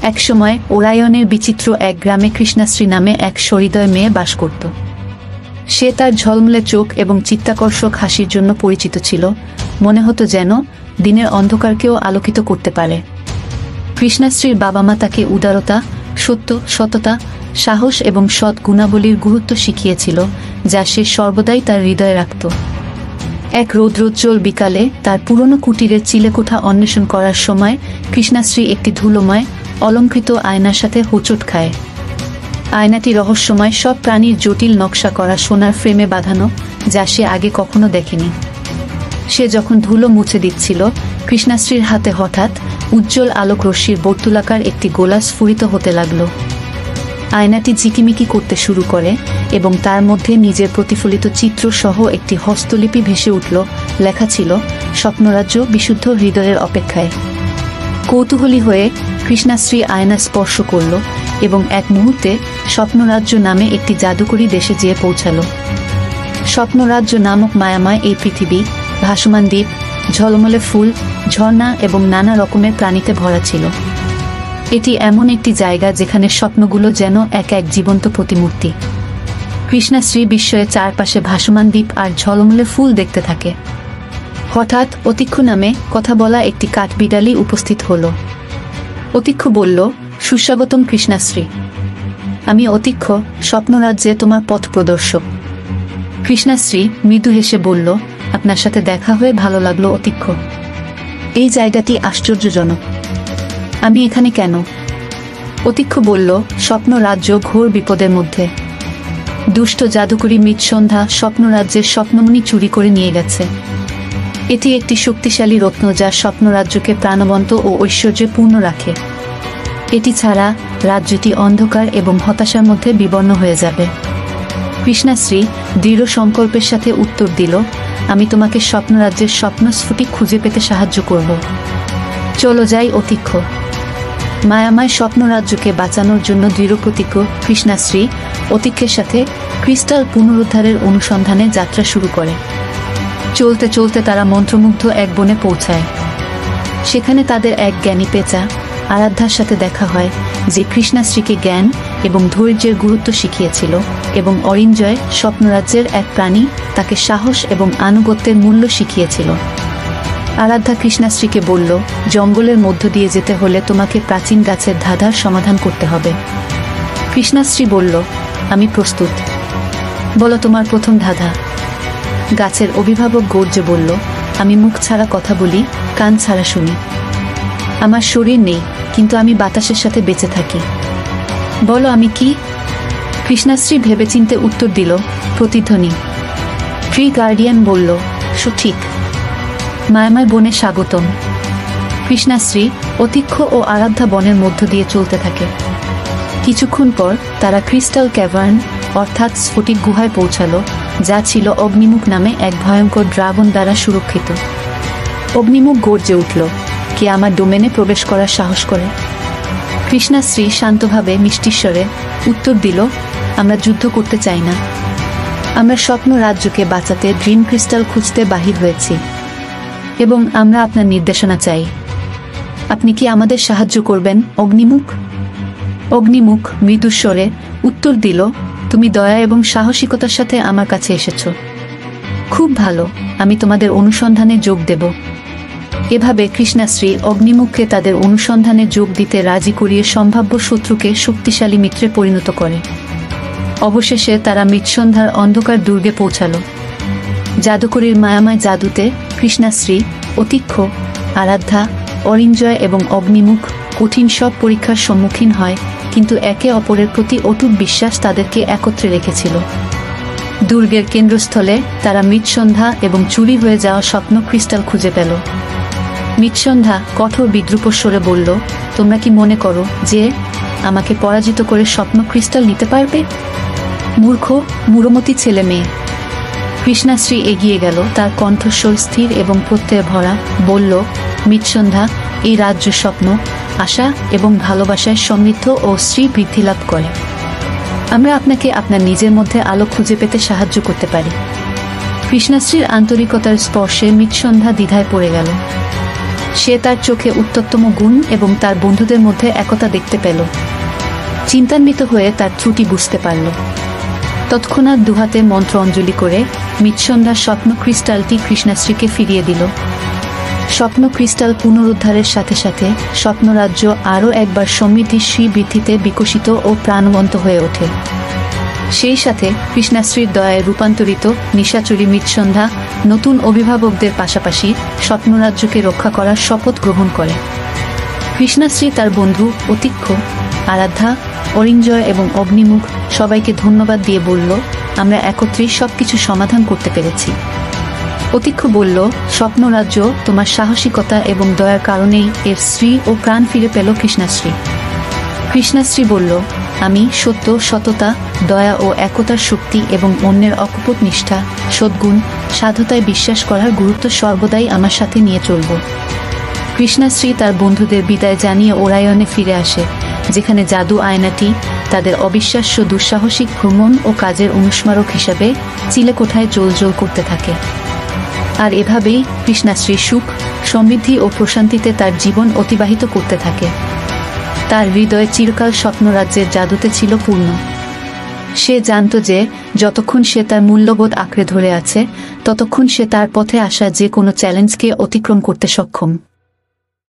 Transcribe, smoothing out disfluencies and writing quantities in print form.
একসময় ওরায়নের বিচিত্র এক গ্রামে কৃষ্ণাশ্রী নামে এক সহৃদয় মেয়ে বাস করত। সে তার ঝলমলে চোখ এবং চিত্তাকর্ষক হাসির জন্য পরিচিত ছিল। মনে হতো যেন দিনের অন্ধকারকেও আলোকিত করতে পারে। কৃষ্ণাশ্রীর বাবা মা তাকে উদারতা, সত্য, সততা, সাহস এবং সৎ গুণাবলীর গুরুত্ব শিখিয়েছিল, যা সে সর্বদাই তার হৃদয়ে রাখত। এক রৌদ্রোজ্জ্বল বিকালে তার পুরনো কুটিরের চিলেকোঠা অন্বেষণ করার সময় কৃষ্ণাশ্রী একটি ধুলোময় অলঙ্কৃত আয়নার সাথে হোঁচট খায়। আয়নাটি রহস্যময় সব প্রাণীর জটিল নকশা করা সোনার ফ্রেমে বাঁধানো, যা সে আগে কখনো দেখেনি। সে যখন ধুলো মুছে দিচ্ছিল, কৃষ্ণাশ্রীর হাতে হঠাৎ উজ্জ্বল আলোক রশ্মির বর্তুলাকার একটি গোলা স্ফুরিত হতে লাগল। আয়নাটি ঝিকিমিকি করতে শুরু করে এবং তার মধ্যে নিজের প্রতিফলিত চিত্র সহ একটি হস্তলিপি ভেসে উঠল। লেখা ছিল, স্বপ্নরাজ্য বিশুদ্ধ হৃদয়ের অপেক্ষায়। কৌতূহলী হয়ে কৃষ্ণাশ্রী আয়না স্পর্শ করল এবং এক মুহূর্তে স্বপ্নরাজ্য নামে একটি জাদুকরী দেশে যেয়ে পৌঁছাল। স্বপ্নরাজ্য নামক মায়াময় এই পৃথিবী ভাসমান দ্বীপ, ঝলমলে ফুল, ঝর্ণা এবং নানা রকমের প্রাণীতে ভরা ছিল। এটি এমন একটি জায়গা যেখানে স্বপ্নগুলো যেন এক এক জীবন্ত প্রতিমূর্তি। কৃষ্ণাশ্রী বিস্ময়ে চারপাশে ভাসমান দ্বীপ আর ঝলমলে ফুল দেখতে থাকে। হঠাৎ অতীক্ষ নামে কথা বলা একটি কাঠবিড়ালি উপস্থিত হল। অতীক্ষ বলল, সুস্বাগতম কৃষ্ণাশ্রী। আমি অতীক্ষ, স্বপ্নরাজ্যে তোমার পথ প্রদর্শক। কৃষ্ণাশ্রী মৃদু হেসে বলল, আপনার সাথে দেখা হয়ে ভালো লাগলো অতীক্ষ। এই জায়গাটি আশ্চর্যজনক। আমি এখানে কেন? অতীক্ষ বলল, স্বপ্নরাজ্য ঘোর বিপদের মধ্যে। দুষ্ট জাদুকরী মৃৎসন্ধ্যা স্বপ্নরাজ্যের স্বপ্নমণি চুরি করে নিয়ে গেছে। এটি একটি শক্তিশালী রত্ন যা স্বপ্নরাজ্যকে প্রাণবন্ত ও ঐশ্বর্যে পূর্ণ রাখে। এটি ছাড়া রাজ্যটি অন্ধকার এবং হতাশার মধ্যে বিবর্ণ হয়ে যাবে। কৃষ্ণাশ্রী দৃঢ় সংকল্পের সাথে উত্তর দিল, আমি তোমাকে স্বপ্নরাজ্যের স্বপ্নস্ফটিক খুঁজে পেতে সাহায্য করব। চলো যাই অতীক্ষ। মায়াময় স্বপ্নরাজ্যকে বাঁচানোর জন্য দৃঢ়প্রতিজ্ঞ কৃষ্ণাশ্রী অতীক্ষের সাথে ক্রিস্টাল পুনরুদ্ধারের অনুসন্ধানে যাত্রা শুরু করে। চলতে চলতে তারা মন্ত্রমুগ্ধ এক বনে পৌঁছায়। সেখানে তাদের এক জ্ঞানী পেঁচা আরাধ্যার সাথে দেখা হয়, যে কৃষ্ণাশ্রীকে জ্ঞান এবং ধৈর্যের গুরুত্ব শিখিয়েছিল, এবং অরিঞ্জয় স্বপ্নরাজ্যের এক প্রাণী তাকে সাহস এবং আনুগত্যের মূল্য শিখিয়েছিল। আরাধ্যা কৃষ্ণাশ্রীকে বলল, জঙ্গলের মধ্য দিয়ে যেতে হলে তোমাকে প্রাচীন গাছের ধাঁধার সমাধান করতে হবে। কৃষ্ণাশ্রী বলল, আমি প্রস্তুত। বলো তোমার প্রথম ধাঁধা। গাছের অভিভাবক গর্জে বলল, আমি মুখ ছাড়া কথা বলি, কান ছাড়া শুনি। আমার শরীর নেই, কিন্তু আমি বাতাসের সাথে বেঁচে থাকি। বলো আমি কি? কৃষ্ণাশ্রী ভেবেচিন্তে উত্তর দিল, প্রতিধ্বনি। ট্রি গার্ডিয়ান বলল, সঠিক। মায়াময় বনে স্বাগতম। কৃষ্ণাশ্রী অতীক্ষ ও আরাধ্যা বনের মধ্য দিয়ে চলতে থাকে। কিছুক্ষণ পর তারা ক্রিস্টাল ক্যাভার্ন অর্থাৎ স্ফটিক গুহায় পৌঁছালো, যা ছিল অগ্নিমুখ নামে এক ভয়ঙ্কর ড্রাগন দ্বারা সুরক্ষিত। অগ্নিমুখ গর্জে উঠল, কে আমার ডোমেনে প্রবেশ করার সাহস করে? কৃষ্ণাশ্রী শান্তভাবে মিষ্টিস্বরে উত্তর দিল, আমরা যুদ্ধ করতে চাই না। আমরা স্বপ্ন রাজ্যকে বাঁচাতে ড্রিম ক্রিস্টাল খুঁজতে বাহির হয়েছি, এবং আমরা আপনার নির্দেশনা চাই। আপনি কি আমাদের সাহায্য করবেন অগ্নিমুখ? অগ্নিমুখ মৃদুস্বরে উত্তর দিল, তুমি দয়া এবং সাহসিকতার সাথে আমার কাছে এসেছ। খুব ভালো, আমি তোমাদের অনুসন্ধানে যোগ দেব। এভাবে কৃষ্ণাশ্রী অগ্নিমুখকে তাদের অনুসন্ধানে যোগ দিতে রাজি করিয়ে সম্ভাব্য শত্রুকে শক্তিশালী মিত্রে পরিণত করে। অবশেষে তারা মৃৎসন্ধ্যার অন্ধকার দুর্গে পৌঁছাল। জাদুকরীর মায়াময় জাদুতে কৃষ্ণাশ্রী, অতীক্ষ, আরাধ্যা, অরিঞ্জয় এবং অগ্নিমুখ কঠিন সব পরীক্ষার সম্মুখীন হয়, কিন্তু একে অপরের প্রতি অটুট বিশ্বাস তাদেরকে একত্রে রেখেছিল। দুর্গের কেন্দ্রস্থলে তারা মৃৎসন্ধ্যা এবং চুরি হয়ে যাওয়া স্বপ্ন ক্রিস্টাল খুঁজে পেল। মৃৎসন্ধ্যা কঠোর বিদ্রূপস্বরে বলল, তোমরা কি মনে করো যে আমাকে পরাজিত করে স্বপ্ন ক্রিস্টাল নিতে পারবে? মূর্খ, মূঢ়মতি ছেলে মেয়ে। কৃষ্ণাশ্রী এগিয়ে গেল, তার কণ্ঠস্বর স্থির এবং প্রত্যয়ে ভরা। বলল, মৃৎসন্ধ্যা, এই রাজ্য স্বপ্ন, আশা এবং ভালোবাসায় সমৃদ্ধ ও শ্রী বৃদ্ধি লাভ করে। আমরা আপনাকে আপনার নিজের মধ্যে আলো খুঁজে পেতে সাহায্য করতে পারি। কৃষ্ণাশ্রীর আন্তরিকতার স্পর্শে মৃৎসন্ধ্যা দ্বিধায় পড়ে গেল। সে তার চোখে উত্তমতম গুণ এবং তার বন্ধুদের মধ্যে একতা দেখতে পেল। চিন্তান্বিত হয়ে তার ত্রুটি বুঝতে পারল। তৎক্ষণাৎ দুহাতে মন্ত্র অঞ্জলি করে মিৎসন্ধ্যা স্বপ্ন ক্রিস্টালটি কৃষ্ণাশ্রীকে ফিরিয়ে দিল। স্বপ্ন ক্রিস্টাল পুনরুদ্ধারের সাথে সাথে স্বপ্নরাজ্য আরও একবার সমৃদ্ধি বৃদ্ধিতে বিকশিত ও প্রাণবন্ত হয়ে ওঠে। সেই সাথে কৃষ্ণাশ্রীর দয়ায় রূপান্তরিত নিশাচরী মিৎসন্ধ্যা নতুন অভিভাবকদের পাশাপাশি স্বপ্নরাজ্যকে রক্ষা করার শপথ গ্রহণ করে। কৃষ্ণাশ্রী তার বন্ধু অতীক্ষ, আরাধ্যা, অরিঞ্জয় এবং অগ্নিমুখ সবাইকে ধন্যবাদ দিয়ে বলল, আমরা একত্রেই সবকিছু সমাধান করতে পেরেছি। অতীক্ষ বলল, স্বপ্নরাজ্য তোমার সাহসিকতা এবং দয়ার কারণেই এর শ্রী ও প্রাণ ফিরে পেল কৃষ্ণাশ্রী। কৃষ্ণাশ্রী বলল, আমি সত্য, সততা, দয়া ও একতার শক্তি এবং অন্যের অকপট নিষ্ঠা, সদ্গুণ, সাধুতায় বিশ্বাস করার গুরুত্ব সর্বদাই আমার সাথে নিয়ে চলব। কৃষ্ণাশ্রী তার বন্ধুদের বিদায় জানিয়ে ওরায়নে ফিরে আসে, যেখানে জাদু আয়নাটি তাদের অবিশ্বাস্য দুঃসাহসিক ভ্রমণ ও কাজের অনুস্মারক হিসাবে চিলেকোঠায় জ্বলজ্বল করতে থাকে। আর এভাবেই কৃষ্ণাশ্রী সুখ, সমৃদ্ধি ও প্রশান্তিতে তার জীবন অতিবাহিত করতে থাকে। তার হৃদয় চিরকাল স্বপ্নরাজ্যের জাদুতে ছিল পূর্ণ। সে জানত যে যতক্ষণ সে তার মূল্যবোধ আঁকড়ে ধরে আছে, ততক্ষণ সে তার পথে আসা যে কোনো চ্যালেঞ্জকে অতিক্রম করতে সক্ষম।